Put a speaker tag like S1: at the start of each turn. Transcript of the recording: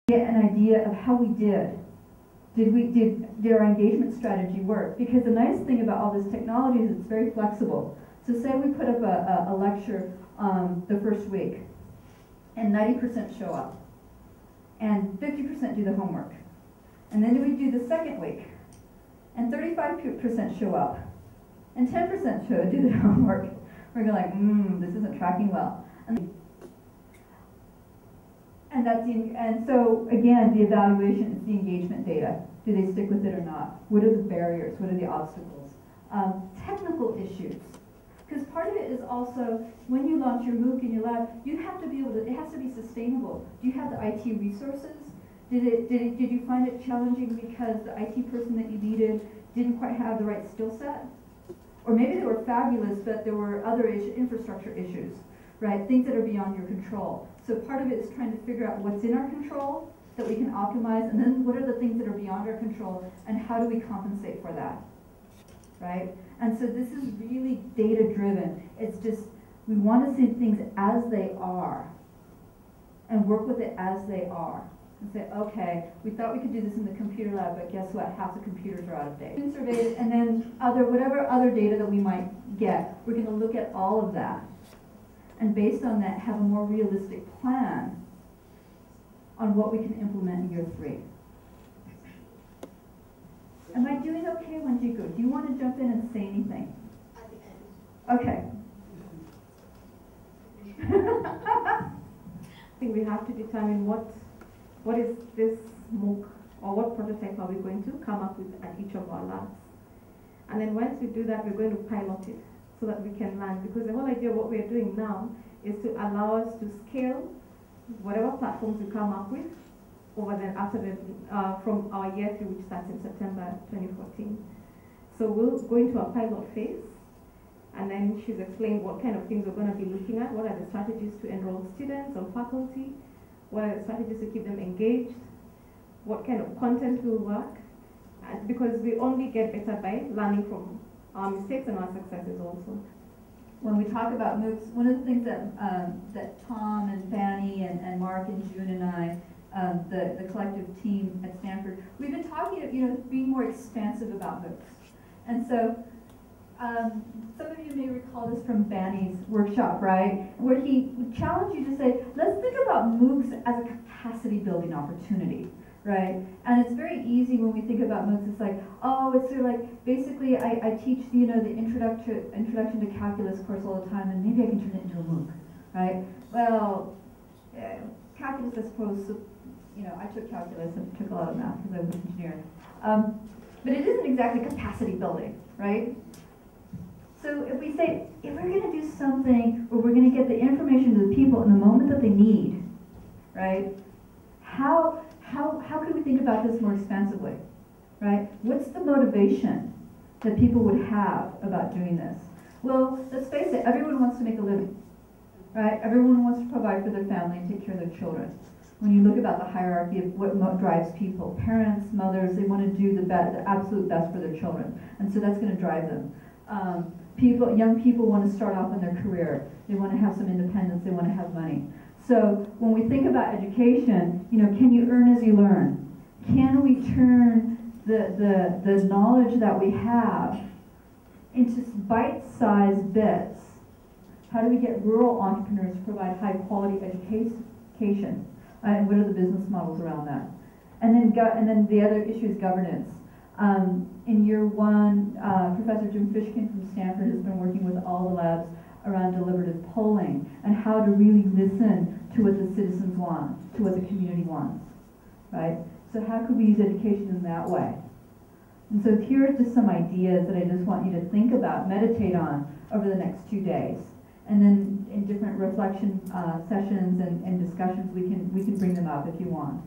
S1: Get an idea of how we did. Did our engagement strategy work? Because the nice thing about all this technology is it's very flexible. So say we put up a lecture the first week, and 90% show up, and 50% do the homework. And then we do the second week, and 35% show up, and 10% do the homework. We're going like, this isn't tracking well. And so again, the evaluation is the engagement data. Do they stick with it or not? What are the barriers? What are the obstacles? Technical issues. Because part of it is also, when you launch your MOOC in your lab, you have to be able to, it has to be sustainable. Do you have the IT resources? Did you find it challenging because the IT person that you needed didn't quite have the right skill set? Or maybe they were fabulous, but there were other infrastructure issues, right? Things that are beyond your control. So part of it is trying to figure out what's in our control that we can optimize, and then what are the things that are beyond our control, and how do we compensate for that, right? And so this is really data-driven. It's just, we want to see things as they are and work with it as they are. And say, okay, we thought we could do this in the computer lab, but guess what? Half the computers are out of date. Surveyed, and then whatever other data that we might get, we're going to look at all of that. And based on that, have a more realistic plan on what we can implement in year 3. Am I doing okay, Wanjiku? Do you want to jump in and say anything?
S2: At the end.
S1: Okay.
S3: I think we have to determine what is this MOOC, or what prototype are we going to come up with at each of our labs. And then once we do that, we're going to pilot it so that we can learn. Because the whole idea of what we're doing now is to allow us to scale whatever platforms we come up with over then after the, from our year 3, which starts in September 2014. So we'll go into a pilot phase, and then she's explained what kind of things we're going to be looking at, what are the strategies to enroll students or faculty, what are the strategies to keep them engaged, what kind of content will work, and because we only get better by learning from our mistakes and our successes also.
S1: When we talk about MOOCs, one of the things that that Tom and Fanny and Mark and June and I, the collective team at Stanford, we've been talking, being more expansive about MOOCs. And so some of you may recall this from Fanny's workshop, right? Where he challenged you to say, let's think about MOOCs as a capacity building opportunity. Right, and it's very easy when we think about MOOCs. It's like, oh, it's sort of like basically I teach the introduction to calculus course all the time, and maybe I can turn it into a MOOC, right? Well, calculus, I suppose, I took calculus and took a lot of math because I was an engineer, but it isn't exactly capacity building, right? So if we say, if we're going to do something where we're going to get the information to the people in the moment that they need, right? How could we think about this more expansively, right? What's the motivation that people would have about doing this? Well, let's face it, everyone wants to make a living, right? Everyone wants to provide for their family and take care of their children. When you look about the hierarchy of what drives people, parents, mothers, they want to do the absolute best for their children, and so that's going to drive them. Young people want to start off in their career. They want to have some independence. They want to have money. So when we think about education, can you earn as you learn? Can we turn the knowledge that we have into bite-sized bits? How do we get rural entrepreneurs to provide high-quality education? And what are the business models around that? And then the other issue is governance. In year 1, Professor Jim Fishkin from Stanford has been working with all the labs around deliberative polling and how to really listen to what the citizens want, to what the community wants, right? So how could we use education in that way? And so here are just some ideas that I just want you to think about, meditate on over the next 2 days. And then in different reflection sessions and discussions, we can bring them up if you want.